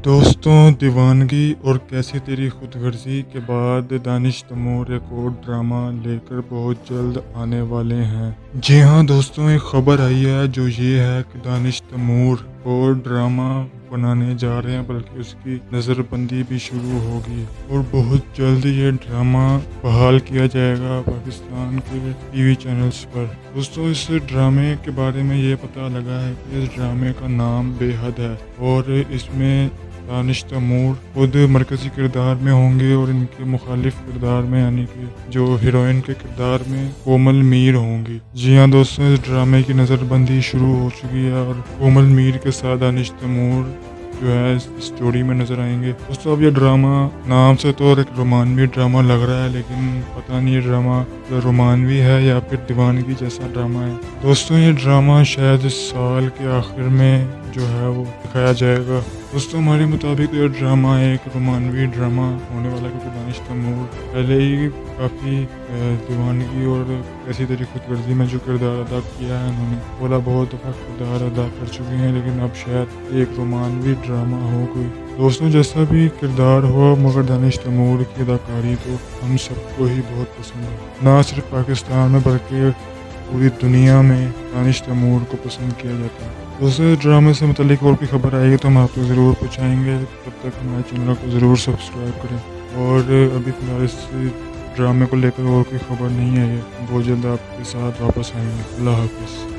دوستوں، دیوانگی اور کیسی تیری خود غرضی کے بعد دانش تیمور ایک اور ڈرامہ لے کر بہت جلد آنے والے ہیں۔ جی ہاں دوستوں، ایک خبر آئی ہے جو یہ ہے کہ دانش تیمور اور ڈرامہ بنانے جا رہے ہیں، بلکہ اس کی نظر بندی بھی شروع ہوگی اور بہت جلد یہ ڈرامہ بحال کیا جائے گا پاکستان کے ٹی وی چینلز پر۔ دوستوں، اس ڈرامے کے بارے میں یہ پتہ لگا ہے کہ اس ڈرامے کا نام بے حد ہے اور اس میں دانش تیمور خود مرکزی کردار میں ہوں گے اور ان کے مخالف کردار میں یعنی کہ جو ہیروئن کے کردار میں کومل میر ہوں گی۔ جی ہاں دوستوں، اس ڈرامے کی نظر بندی شروع ہو چکی ہے اور کومل میر کے ساتھ دانش تیمور جو ہے اس اسٹوری میں نظر آئیں گے۔ دوستوں، اب یہ ڈرامہ نام سے تو ایک رومانوی ڈرامہ لگ رہا ہے، لیکن پتہ نہیں یہ ڈرامہ رومانوی ہے یا پھر دیوانگی جیسا ڈرامہ ہے۔ دوستوں، یہ ڈرامہ شاید اس سال کے آخر میں جو ہے وہ دکھایا جائے گا۔ دوستوں، ہمارے مطابق یہ ڈرامہ ایک رومانوی ڈرامہ ہونے والا ہے، کیونکہ دانش تیمور پہلے ہی کافی دیوانگی اور کیسی تیری خود غرضی میں جو کردار ادا کیا ہے انہوں نے بولا بہت دفعہ کردار ادا کر چکے ہیں، لیکن اب شاید ایک رومانوی ڈرامہ ہو کوئی۔ دوستوں، جیسا بھی کردار ہو مگر دانش تیمور کی اداکاری تو ہم سب کو ہی بہت پسند ہے، نہ صرف پاکستان میں بلکہ پوری دنیا میں دانش تیمور کو پسند کیا جاتا ہے۔ دوستوں، ڈرامے سے متعلق اور کوئی خبر آئے گی تو ہم آپ کو ضرور پہنچائیں گے، تب تک ہمارے چینل کو ضرور سبسکرائب کریں۔ اور ابھی فی الحال اس ڈرامے کو لے کر اور کوئی خبر نہیں آئی ہے، بہت جلد آپ کے ساتھ واپس آئیں گے۔ اللہ حافظ۔